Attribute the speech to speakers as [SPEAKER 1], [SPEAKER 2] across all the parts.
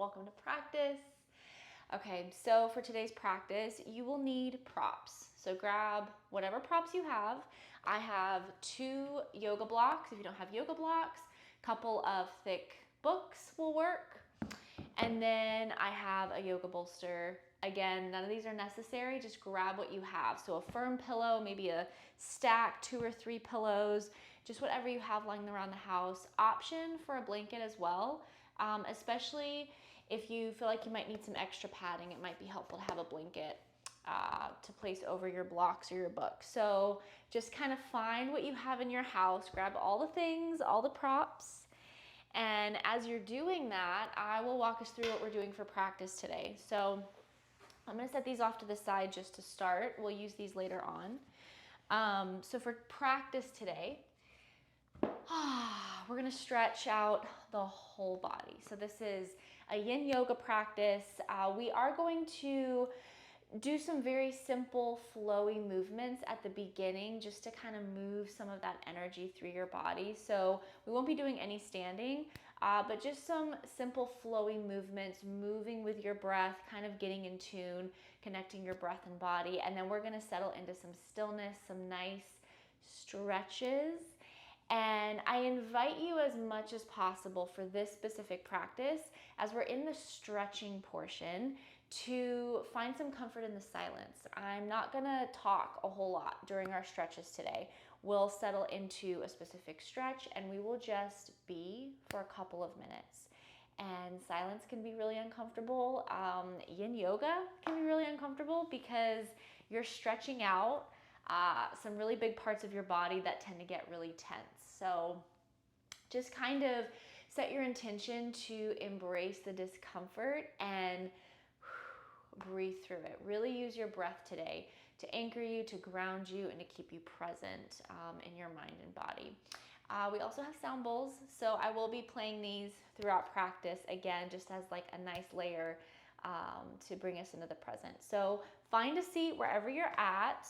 [SPEAKER 1] Welcome to practice. Okay, so for today's practice, you will need props. So grab whatever props you have. I have 2 yoga blocks. If you don't have yoga blocks, a couple of thick books will work. And then I have a yoga bolster. Again, none of these are necessary. Just grab what you have. So a firm pillow, maybe a stack, 2 or 3 pillows, just whatever you have lying around the house. Option for a blanket as well, especially if you feel like you might need some extra padding. It might be helpful to have a blanket to place over your blocks or your book. So just kind of find what you have in your house, grab all the things, all the props. And as you're doing that, I will walk us through what we're doing for practice today. So I'm going to set these off to the side just to start. We'll use these later on. So for practice today, we're going to stretch out the whole body. So this is a yin yoga practice. We are going to do some very simple flowy movements at the beginning just to kind of move some of that energy through your body. So we won't be doing any standing, but just some simple flowy movements, moving with your breath, kind of getting in tune, connecting your breath and body. And then we're going to settle into some stillness, some nice stretches. And I invite you as much as possible for this specific practice, as we're in the stretching portion, to find some comfort in the silence. I'm not gonna talk a whole lot during our stretches today. We'll settle into a specific stretch and we will just be for a couple of minutes. And silence can be really uncomfortable. Yin yoga can be really uncomfortable because you're stretching out some really big parts of your body that tend to get really tense. So just kind of set your intention to embrace the discomfort and breathe through it. Really use your breath today to anchor you, to ground you, and to keep you present in your mind and body. We also have sound bowls, so I will be playing these throughout practice, again, just as like a nice layer to bring us into the present. So find a seat wherever you're at.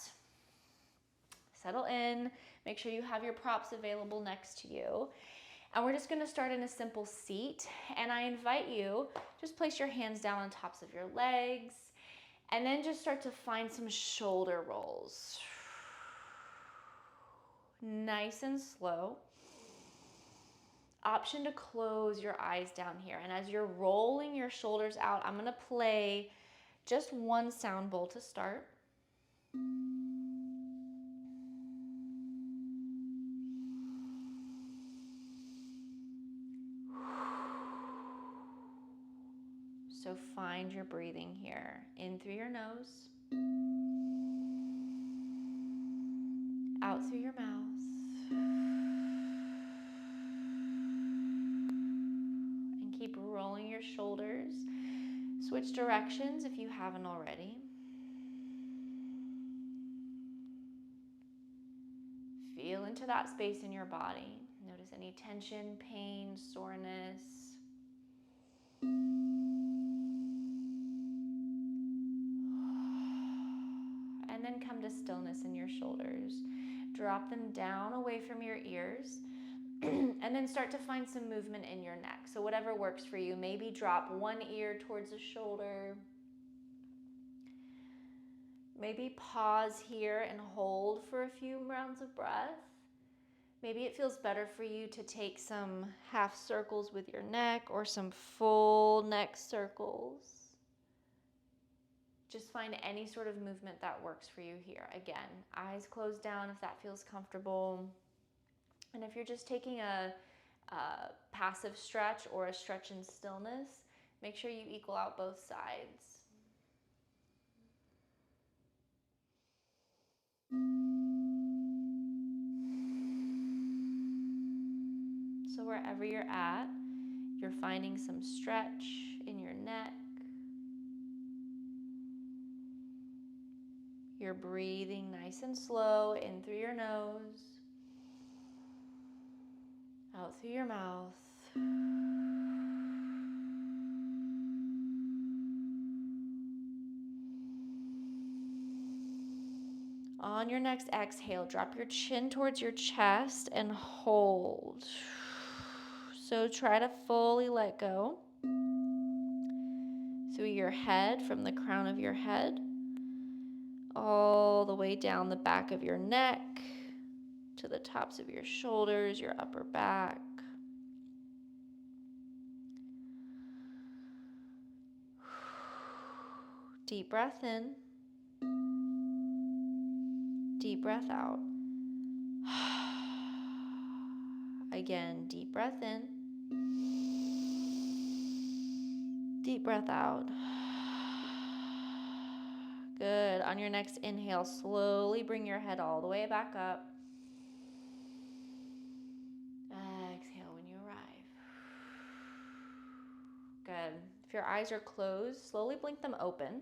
[SPEAKER 1] Settle in, make sure you have your props available next to you. And we're just gonna start in a simple seat. And I invite you, just place your hands down on tops of your legs and then just start to find some shoulder rolls. Nice and slow. Option to close your eyes down here. And as you're rolling your shoulders out, I'm gonna play just one sound bowl to start. So find your breathing here. In through your nose, out through your mouth. And keep rolling your shoulders. Switch directions if you haven't already. Feel into that space in your body. Notice any tension, pain, soreness. And then come to stillness in your shoulders. Drop them down away from your ears. And then start to find some movement in your neck. So whatever works for you. Maybe drop one ear towards the shoulder. Maybe pause here and hold for a few rounds of breath. Maybe it feels better for you to take some half circles with your neck or some full neck circles. Just find any sort of movement that works for you here. Again, eyes closed down if that feels comfortable. And if you're just taking a passive stretch or a stretch in stillness, make sure you equal out both sides. So wherever you're at, you're finding some stretch in your neck. You're breathing nice and slow in through your nose, out through your mouth. On your next exhale, drop your chin towards your chest and hold. So try to fully let go. your head, from the crown of your head, all the way down the back of your neck, to the tops of your shoulders, your upper back. Deep breath in. Deep breath out. Again, deep breath in. Deep breath out. Good. On your next inhale, slowly bring your head all the way back up. Exhale when you arrive. Good. If your eyes are closed, slowly blink them open.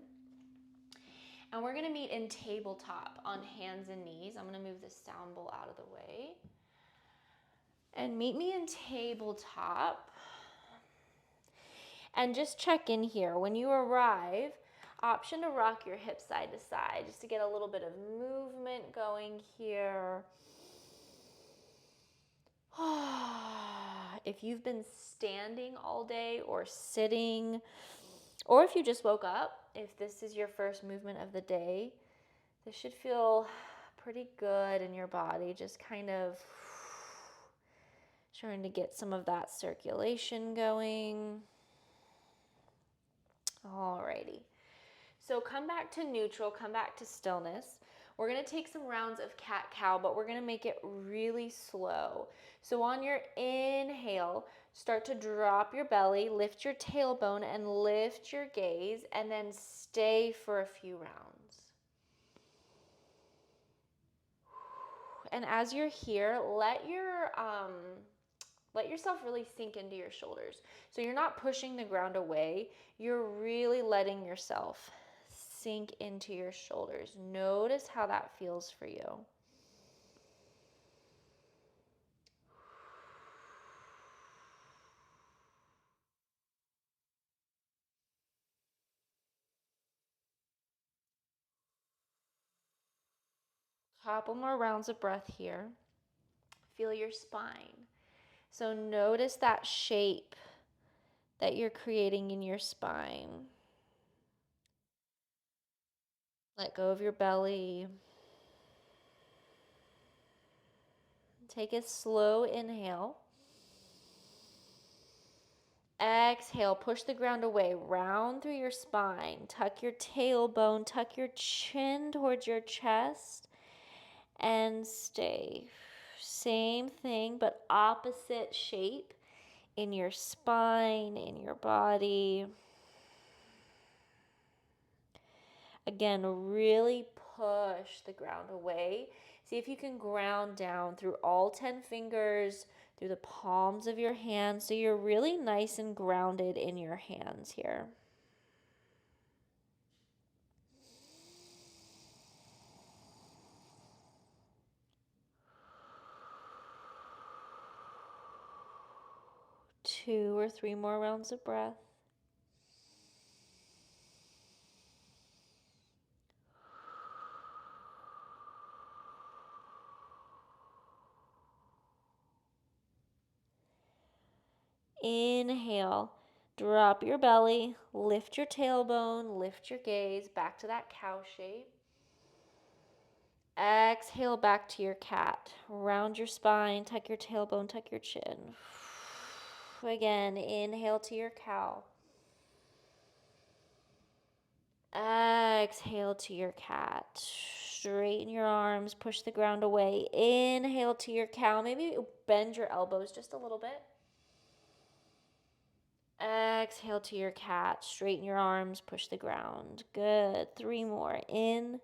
[SPEAKER 1] And we're going to meet in tabletop on hands and knees. I'm going to move this sound bowl out of the way. And meet me in tabletop. And just check in here. When you arrive, option to rock your hips side to side just to get a little bit of movement going here. If you've been standing all day or sitting, or if you just woke up, if this is your first movement of the day, this should feel pretty good in your body, just kind of trying to get some of that circulation going. Alrighty. So come back to neutral, come back to stillness. We're going to take some rounds of cat-cow, but we're going to make it really slow. So on your inhale, start to drop your belly, lift your tailbone, and lift your gaze, and then stay for a few rounds. And as you're here, let yourself really sink into your shoulders. So you're not pushing the ground away. You're really letting yourself sink into your shoulders. Notice how that feels for you. Couple more rounds of breath here. Feel your spine. So notice that shape that you're creating in your spine. Let go of your belly. Take a slow inhale. Exhale, push the ground away, round through your spine. Tuck your tailbone, tuck your chin towards your chest, and stay. Same thing, but opposite shape in your spine, in your body. Again, really push the ground away. See if you can ground down through all 10 fingers, through the palms of your hands, so you're really nice and grounded in your hands here. Two or three more rounds of breath. Inhale, drop your belly, lift your tailbone, lift your gaze back to that cow shape. Exhale back to your cat. Round your spine, tuck your tailbone, tuck your chin. Again, inhale to your cow. Exhale to your cat. Straighten your arms, push the ground away. Inhale to your cow. Maybe bend your elbows just a little bit. Exhale to your cat. Straighten your arms, push the ground. Good. Three more. In.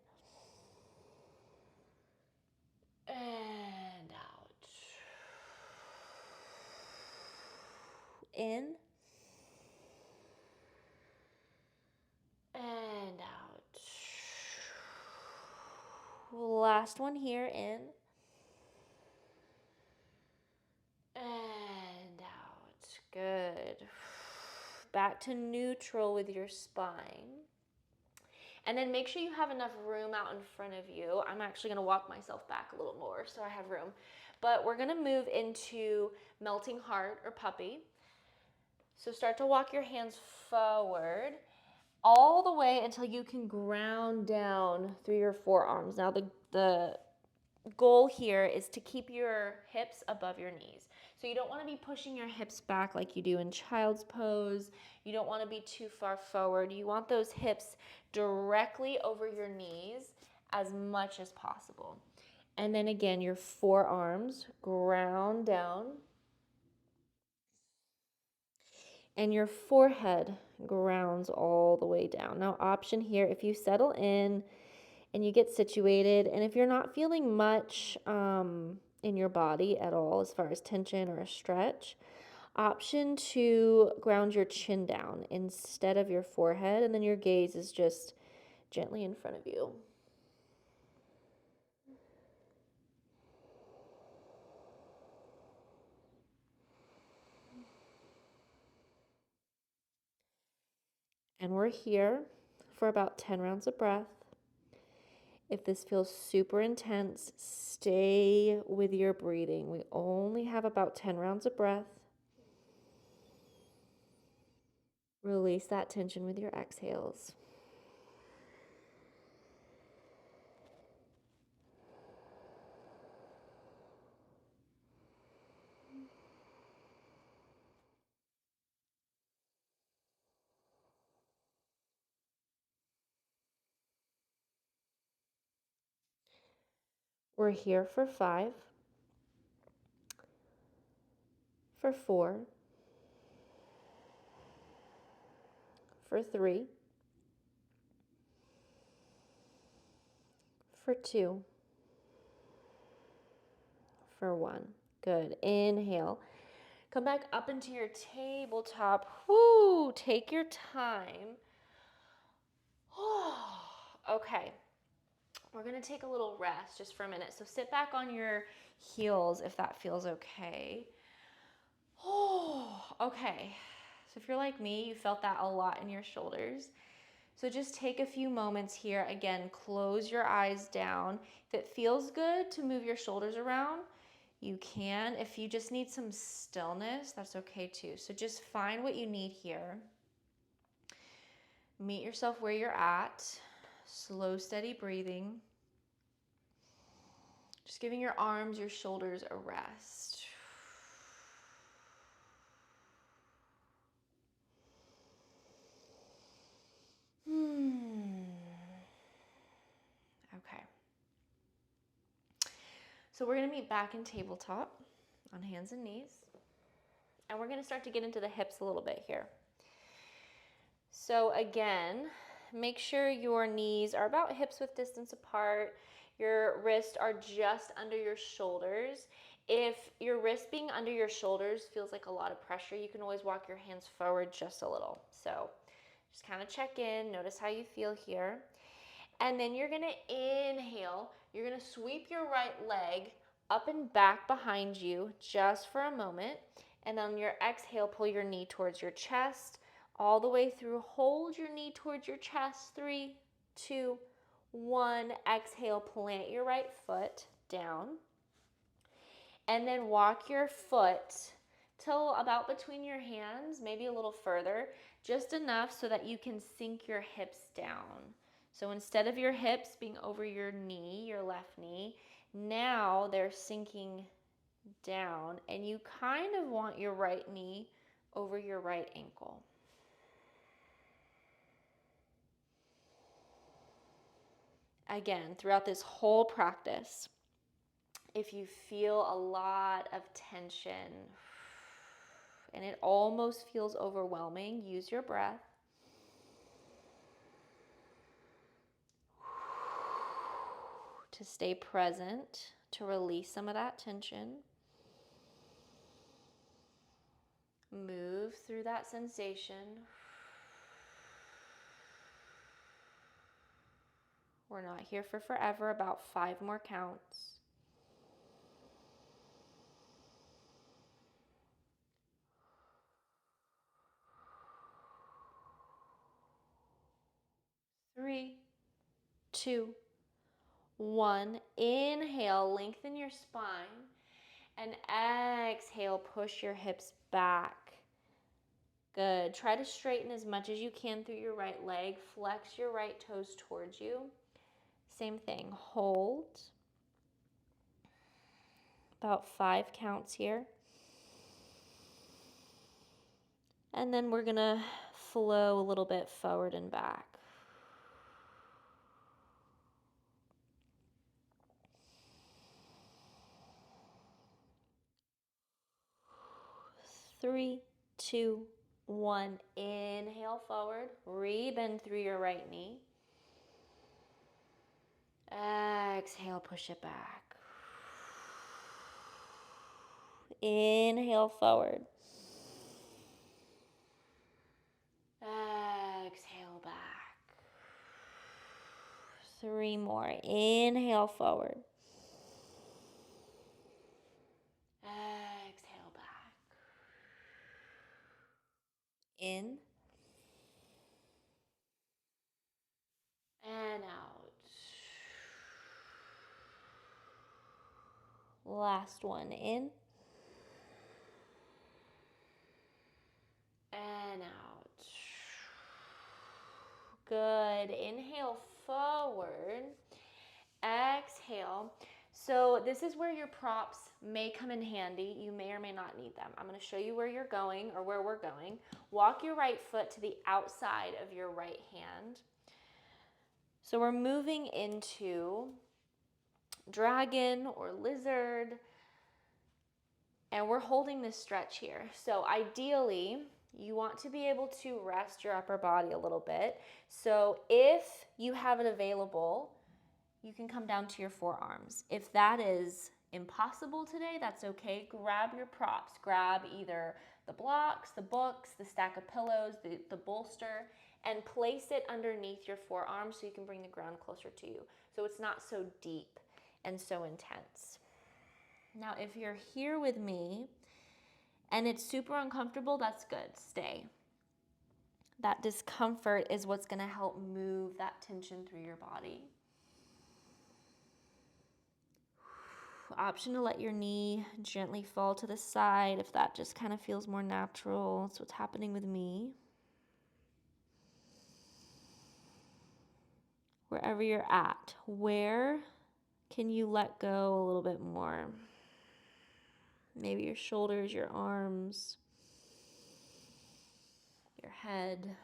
[SPEAKER 1] And out. In. And out. Last one here. In. And out. Good. Back to neutral with your spine. And then make sure you have enough room out in front of you. I'm actually going to walk myself back a little more so I have room. But we're going to move into melting heart or puppy. So start to walk your hands forward all the way until you can ground down through your forearms. Now the goal here is to keep your hips above your knees. So you don't want to be pushing your hips back like you do in child's pose. You don't want to be too far forward. You want those hips directly over your knees as much as possible. And then again, your forearms ground down. And your forehead grounds all the way down. Now, option here, if you settle in and you get situated, and if you're not feeling much in your body at all as far as tension or a stretch, option to ground your chin down instead of your forehead, and then your gaze is just gently in front of you. And we're here for about 10 rounds of breath. If this feels super intense, stay with your breathing. We only have about 10 rounds of breath. Release that tension with your exhales. We're here for 5, for 4, for 3, for 2, for 1. Good. Inhale. Come back up into your tabletop. Woo! Take your time. Okay. We're going to take a little rest just for a minute. So sit back on your heels if that feels okay. Okay. So if you're like me, you felt that a lot in your shoulders. So just take a few moments here. Again, close your eyes down. If it feels good to move your shoulders around, you can. If you just need some stillness, that's okay too. So just find what you need here. Meet yourself where you're at. Slow, steady breathing. Just giving your arms, your shoulders a rest. Okay. So we're going to meet back in tabletop on hands and knees. And we're going to start to get into the hips a little bit here. So again, make sure your knees are about hips width distance apart. Your wrists are just under your shoulders. If your wrist being under your shoulders feels like a lot of pressure, you can always walk your hands forward just a little. So just kind of check in, notice how you feel here. And then you're gonna inhale, you're gonna sweep your right leg up and back behind you just for a moment. And then on your exhale, pull your knee towards your chest all the way through. Hold your knee towards your chest. 3, 2, 1. Exhale, plant your right foot down. And then walk your foot till about between your hands, maybe a little further, just enough so that you can sink your hips down. So instead of your hips being over your knee, your left knee, now they're sinking down, and you kind of want your right knee over your right ankle. Again, throughout this whole practice, if you feel a lot of tension and it almost feels overwhelming, use your breath. To stay present, to release some of that tension. Move through that sensation. We're not here for forever, about 5 more counts. Three, 2, 1. Inhale, lengthen your spine. And exhale, push your hips back. Good. Try to straighten as much as you can through your right leg. Flex your right toes towards you. Same thing. Hold. About 5 counts here. And then we're going to flow a little bit forward and back. Three, two, one. Inhale forward. Rebend through your right knee. Exhale, push it back. Inhale forward. Exhale back. 3 more. Inhale forward. Exhale back. In. And out. Last one. In. And out. Good. Inhale forward. Exhale. So this is where your props may come in handy. You may or may not need them. I'm going to show you where you're going or where we're going. Walk your right foot to the outside of your right hand. So we're moving into dragon or lizard, and we're holding this stretch here. So ideally, you want to be able to rest your upper body a little bit. So if you have it available, you can come down to your forearms. If that is impossible today, that's okay. Grab your props. Grab either the blocks, the books, the stack of pillows, the bolster, and place it underneath your forearms so you can bring the ground closer to you. So it's not so deep and so intense. Now, if you're here with me and it's super uncomfortable, that's good. Stay. That discomfort is what's going to help move that tension through your body. Option to let your knee gently fall to the side if that just kind of feels more natural. That's what's happening with me. Wherever you're at, where can you let go a little bit more? Maybe your shoulders, your arms, your head.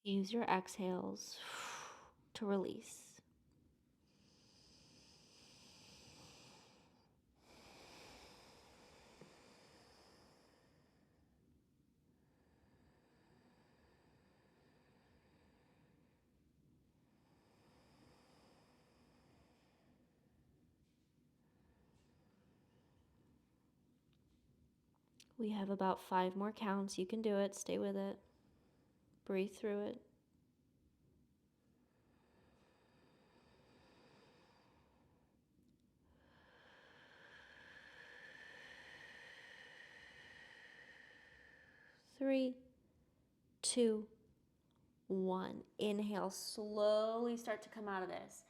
[SPEAKER 1] Use your exhales to release. We have about 5 more counts. You can do it. Stay with it. Breathe through it. Three, two, one. Inhale, slowly start to come out of this.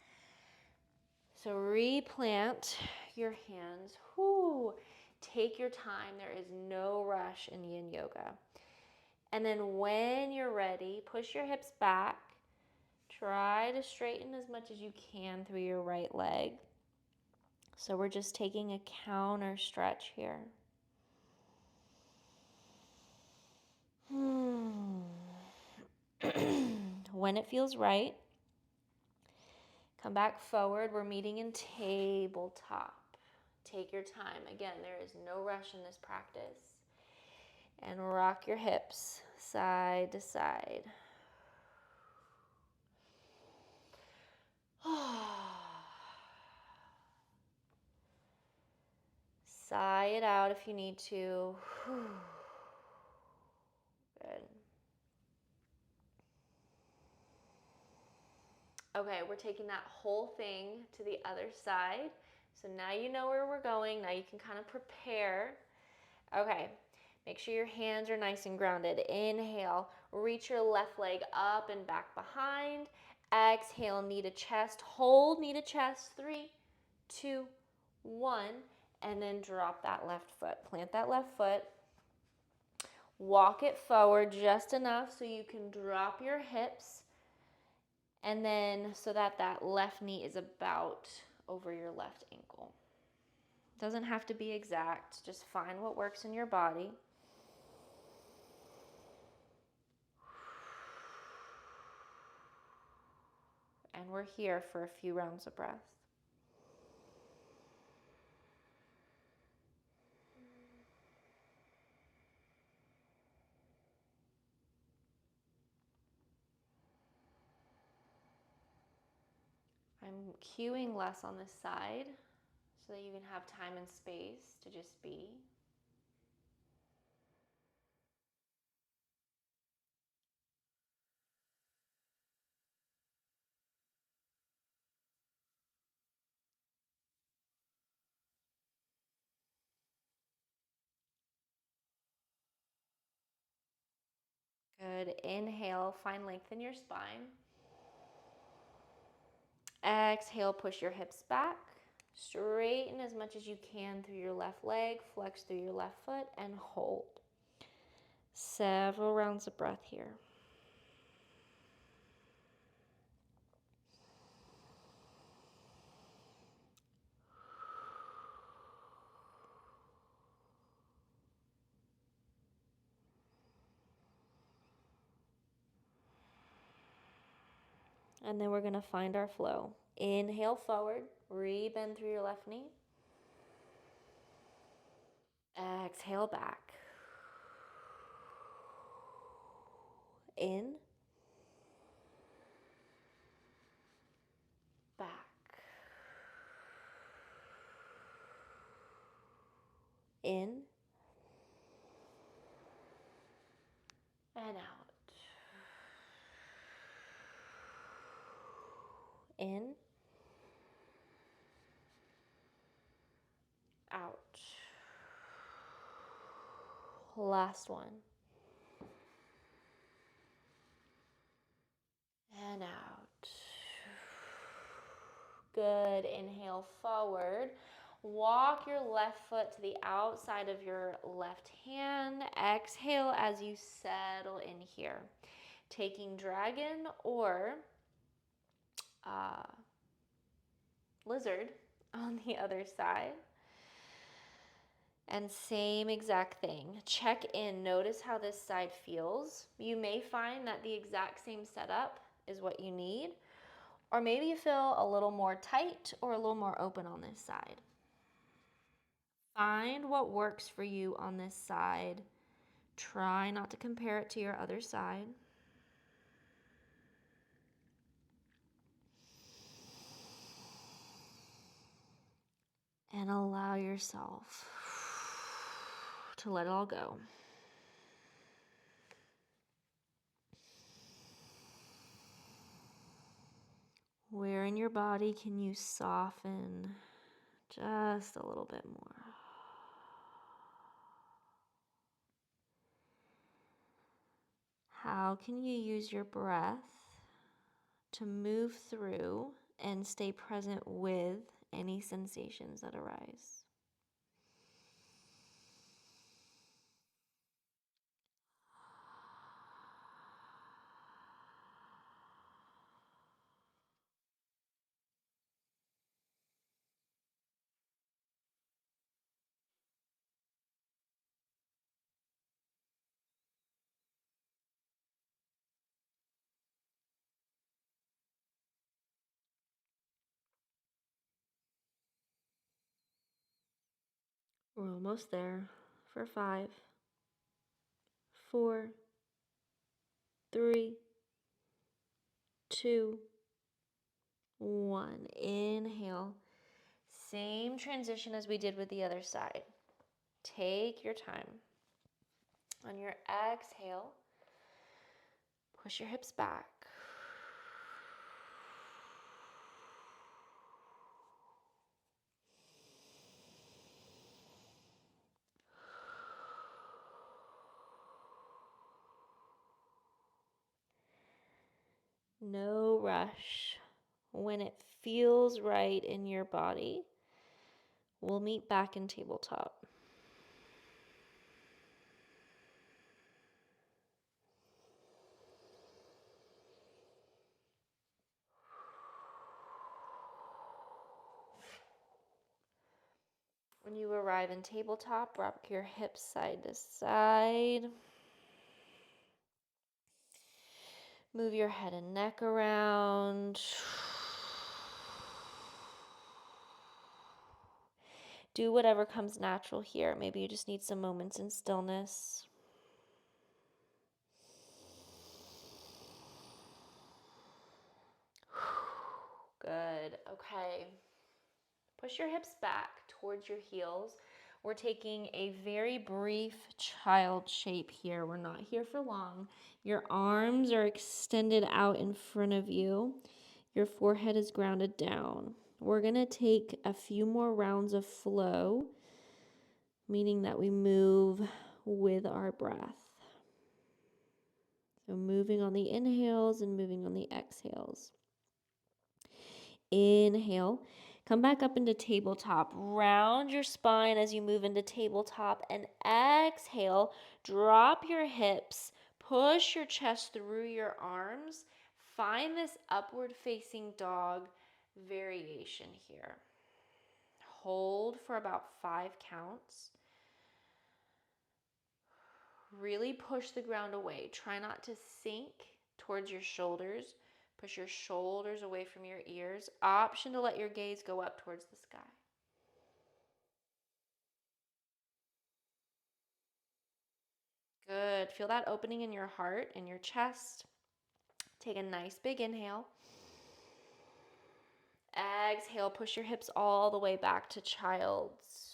[SPEAKER 1] So replant your hands. Whoo. Take your time. There is no rush in yin yoga. And then when you're ready, push your hips back. Try to straighten as much as you can through your right leg. So we're just taking a counter stretch here. When it feels right, come back forward. We're meeting in tabletop. Take your time. Again, there is no rush in this practice. And rock your hips side to side. Sigh it out if you need to. Good. Okay, we're taking that whole thing to the other side. So now you know where we're going. Now you can kind of prepare. Okay, Make sure your hands are nice and grounded. Inhale, reach your left leg up and back behind. Exhale, knee to chest. Hold knee to chest. 3, 2, 1. And then drop that left foot. Plant that left foot. Walk it forward just enough so you can drop your hips. And then so that that left knee is about over your left ankle. Doesn't have to be exact. Just find what works in your body. And we're here for a few rounds of breath. I'm cueing less on this side so that you can have time and space to just be. Good. Inhale, find length in your spine. Exhale, push your hips back. Straighten as much as you can through your left leg. Flex through your left foot and hold. Several rounds of breath here. And then we're going to find our flow. Inhale forward, re-bend through your left knee. Exhale back. In. Back. In. And out. In. Out. Last one. And out. Good. Inhale forward. Walk your left foot to the outside of your left hand. Exhale as you settle in here. Taking dragon or lizard on the other side. And same exact thing. Check in. Notice how this side feels. You may find that the exact same setup is what you need. Or maybe you feel a little more tight or a little more open on this side. Find what works for you on this side. Try not to compare it to your other side. And allow yourself to let it all go. Where in your body can you soften just a little bit more? How can you use your breath to move through and stay present with any sensations that arise? We're almost there. For 5, 4, 3, 2, 1. Inhale. Same transition as we did with the other side. Take your time. On your exhale, push your hips back. No rush. When it feels right in your body, we'll meet back in tabletop. When you arrive in tabletop, rock your hips side to side. Move your head and neck around. Do whatever comes natural here. Maybe you just need some moments in stillness. Good. Okay. Push your hips back towards your heels. We're taking a very brief child shape here. We're not here for long. Your arms are extended out in front of you. Your forehead is grounded down. We're going to take a few more rounds of flow, meaning that we move with our breath. So moving on the inhales and moving on the exhales. Inhale. Come back up into tabletop. Round your spine as you move into tabletop. And exhale. Drop your hips. Push your chest through your arms. Find this upward facing dog variation here. Hold for about 5 counts. Really push the ground away. Try not to sink towards your shoulders. Push your shoulders away from your ears. Option to let your gaze go up towards the sky. Good. Feel that opening in your heart and your chest. Take a nice big inhale. Exhale, push your hips all the way back to child's.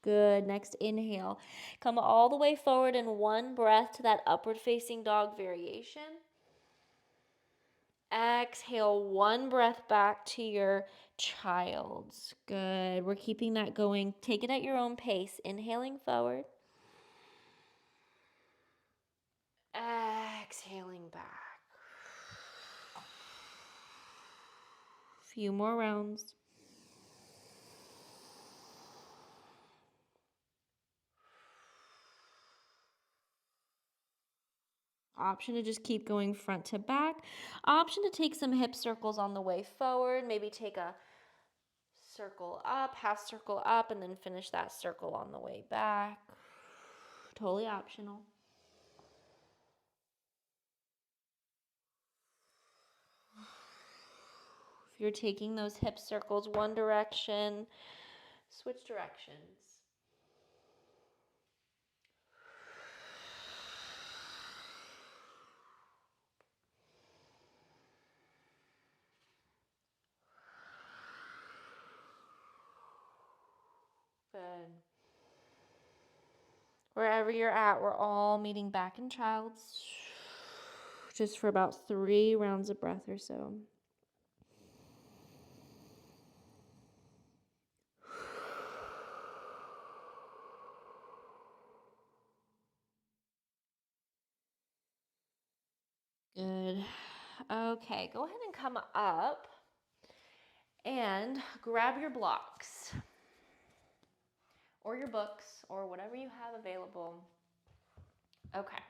[SPEAKER 1] Good. Next inhale. Come all the way forward in one breath to that upward facing dog variation. Exhale, one breath back to your child's. Good. We're keeping that going. Take it at your own pace. Inhaling forward. Exhaling back. Few more rounds. Option to just keep going front to back. Option to take some hip circles on the way forward. Maybe take a circle up, half circle up, and then finish that circle on the way back. Totally optional. If you're taking those hip circles one direction, switch directions. Good. Wherever you're at, we're all meeting back in child's, just for about 3 rounds of breath or so. Good. Okay, go ahead and come up and grab your blocks or your books or whatever you have available. Okay.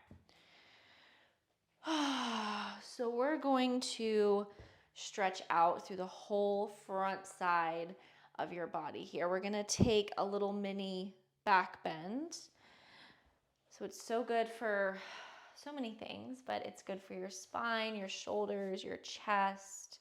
[SPEAKER 1] So we're going to stretch out through the whole front side of your body here. We're going to take a little mini back bend. So it's so good for so many things, but it's good for your spine, your shoulders, your chest.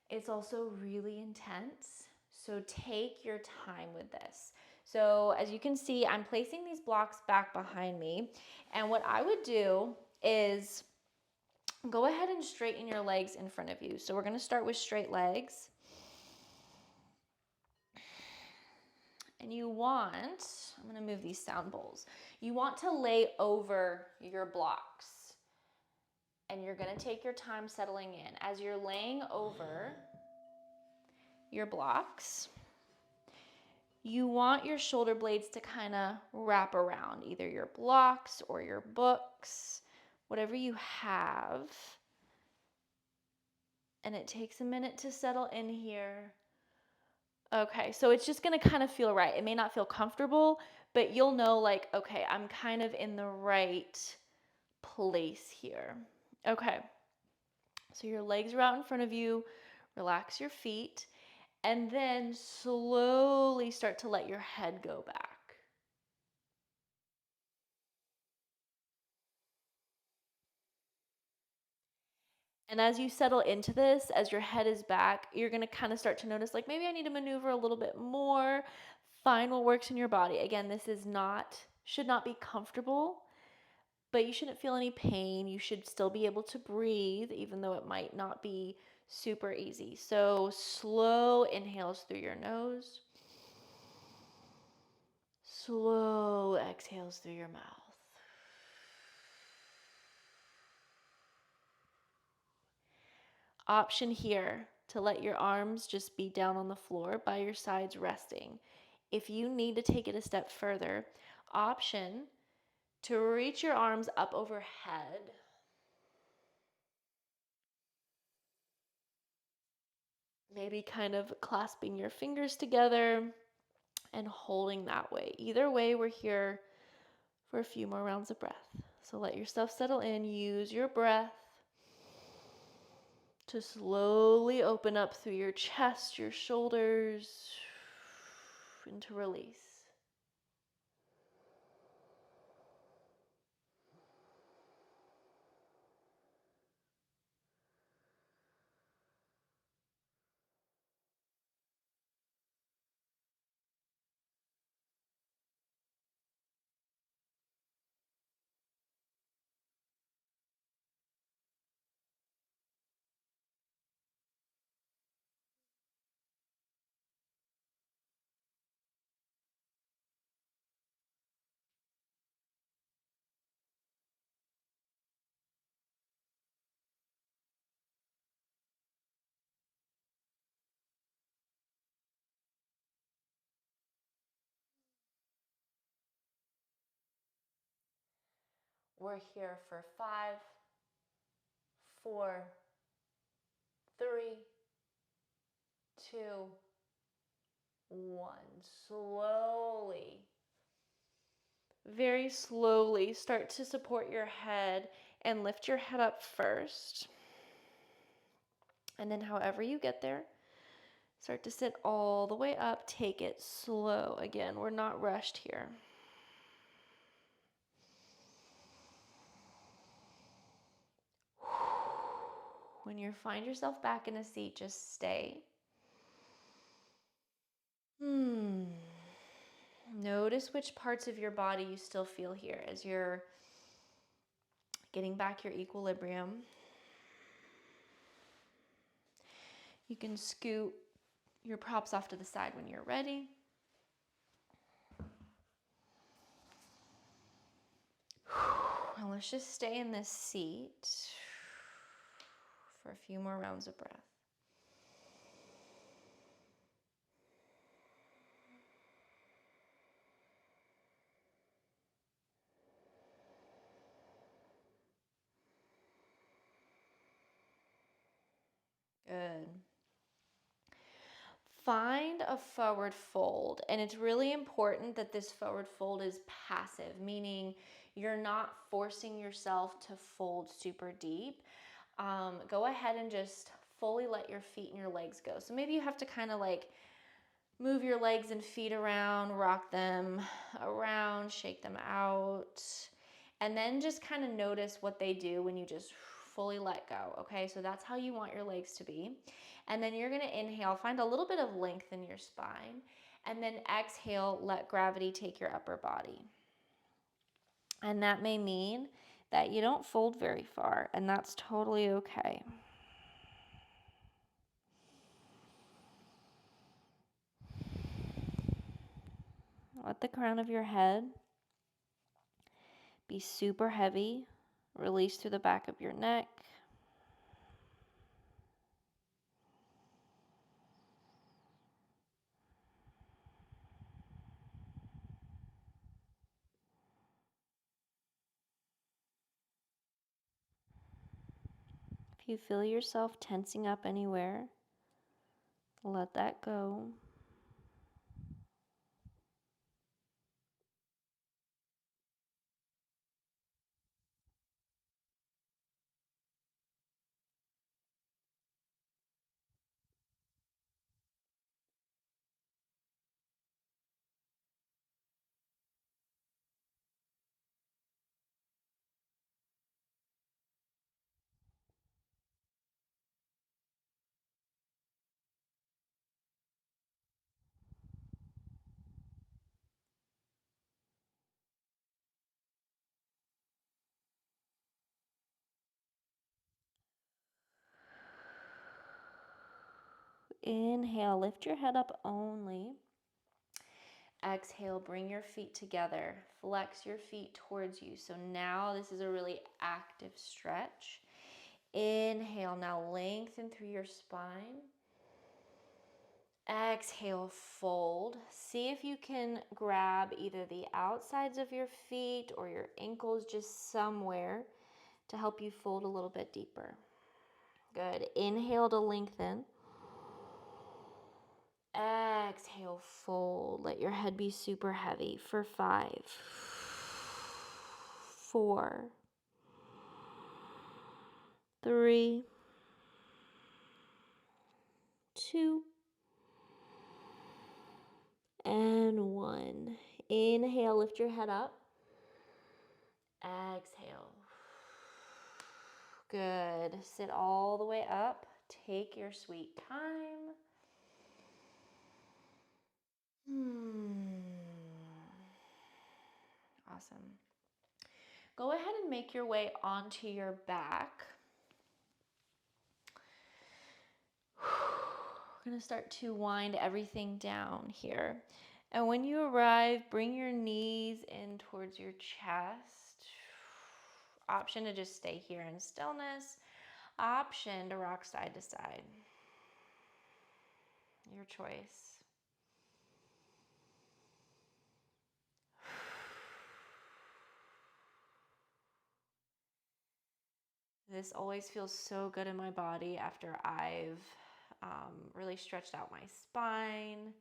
[SPEAKER 1] It's also really intense, so take your time with this. So as you can see, I'm placing these blocks back behind me, and what I would do is go ahead and straighten your legs in front of you. So we're going to start with straight legs. And you want, I'm going to move these sound bowls. You want to lay over your blocks. And you're going to take your time settling in. As you're laying over your blocks, you want your shoulder blades to kind of wrap around either your blocks or your books, whatever you have. And it takes a minute to settle in here. Okay, so it's just gonna kind of feel right. It may not feel comfortable, but you'll know like, okay, I'm kind of in the right place here. Okay, so your legs are out in front of you. Relax your feet, and then slowly start to let your head go back. And as you settle into this, as your head is back, you're going to kind of start to notice like maybe I need to maneuver a little bit more. Find what works in your body. Again, this is not, should not be comfortable, but you shouldn't feel any pain. You should still be able to breathe, even though it might not be super easy. So slow inhales through your nose, slow exhales through your mouth. Option here to let your arms just be down on the floor by your sides resting. If you need to take it a step further, option to reach your arms up overhead. Maybe kind of clasping your fingers together and holding that way. Either way, we're here for a few more rounds of breath. So let yourself settle in. Use your breath to slowly open up through your chest, your shoulders, and to release. We're here for 5, 4, 3, 2, 1. Slowly, very slowly start to support your head and lift your head up first. And then however you get there, start to sit all the way up. Take it slow. Again, we're not rushed here. When you find yourself back in a seat, just stay. Notice which parts of your body you still feel here as you're getting back your equilibrium. You can scoot your props off to the side when you're ready. And let's just stay in this seat for a few more rounds of breath. Good. Find a forward fold, and it's really important that this forward fold is passive, meaning you're not forcing yourself to fold super deep. Go ahead and just fully let your feet and your legs go. So maybe you have to kind of like move your legs and feet around, rock them around, shake them out, and then just kind of notice what they do when you just fully let go. Okay, so that's how you want your legs to be. And then you're going to inhale, find a little bit of length in your spine, and then exhale, let gravity take your upper body. And that may mean that you don't fold very far, and that's totally okay. Let the crown of your head be super heavy. Release through the back of your neck. you feel yourself tensing up anywhere, let that go. Inhale, lift your head up only. Exhale, bring your feet together. Flex your feet towards you. So now this is a really active stretch. Inhale, now lengthen through your spine. Exhale, fold. See if you can grab either the outsides of your feet or your ankles, just somewhere to help you fold a little bit deeper. Good. Inhale to lengthen. Exhale, fold. Let your head be super heavy for 5, 4, 3, 2, and 1. Inhale, lift your head up. Exhale. Good. Sit all the way up. Take your sweet time. Awesome. Go ahead and make your way onto your back. We're going to start to wind everything down here. And when you arrive, bring your knees in towards your chest. Option to just stay here in stillness. Option to rock side to side. Your choice. This always feels so good in my body after I've really stretched out my spine.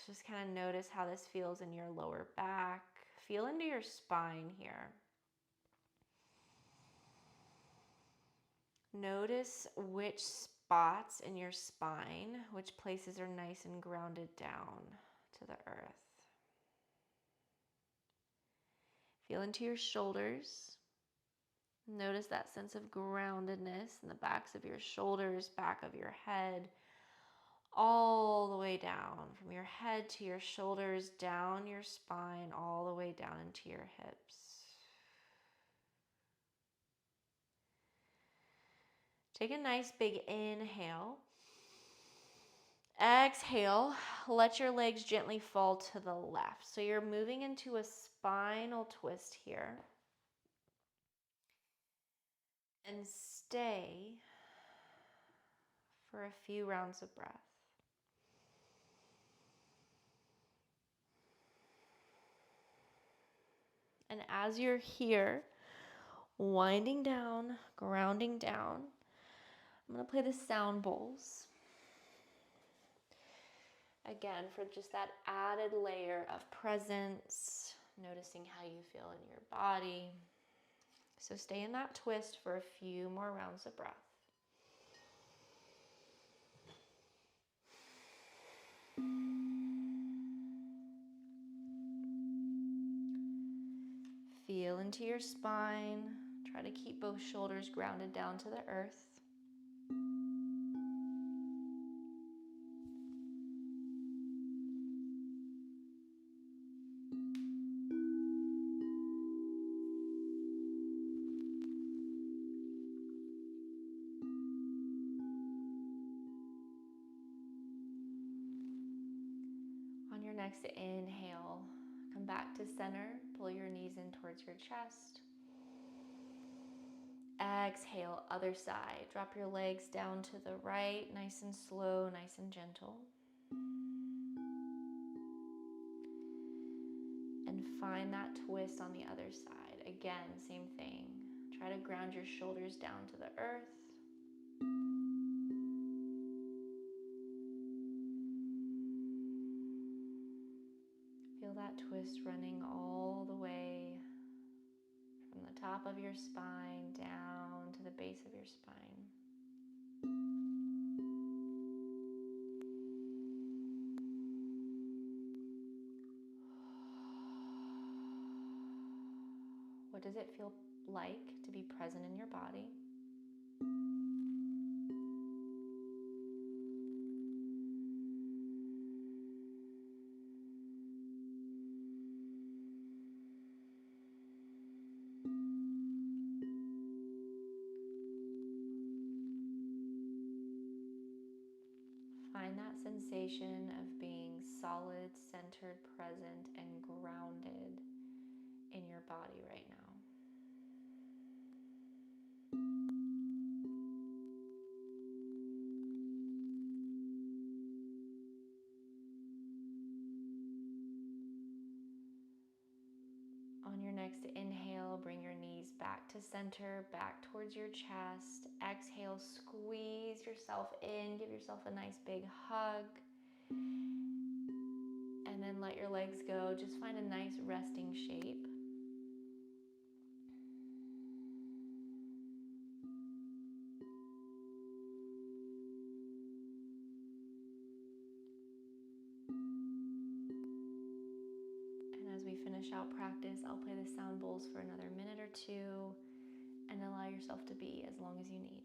[SPEAKER 1] Just kind of notice how this feels in your lower back. Feel into your spine here. Notice which spots in your spine, which places are nice and grounded down to the earth. Feel into your shoulders. Notice that sense of groundedness in the backs of your shoulders, back of your head, all the way down, from your head to your shoulders, down your spine, all the way down into your hips. Take a nice big inhale. Exhale, let your legs gently fall to the left. So you're moving into a spinal twist here. And stay for a few rounds of breath. And as you're here, winding down, grounding down, I'm going to play the Soundbowls. Again, for just that added layer of presence, noticing how you feel in your body. So stay in that twist for a few more rounds of breath. Feel into your spine. Try to keep both shoulders grounded down to the earth. On your next inhale, come back to center. Pull your knees in towards your chest. Exhale, other side. Drop your legs down to the right, nice and slow, nice and gentle. And find that twist on the other side. Again, same thing. Try to ground your shoulders down to the earth. Feel that twist running all the way from the top of your spine down to the base of your spine. What does it feel like to be present in your body? Find that sensation of being solid, centered, present, and grounded in your body right now. On your next inhale, bring your knees back to center, back towards your chest. Exhale, squeeze yourself in, give yourself a nice big hug. And then let your legs go. Just find a nice resting shape. Finish out practice, I'll play the sound bowls for another minute or two and allow yourself to be as long as you need.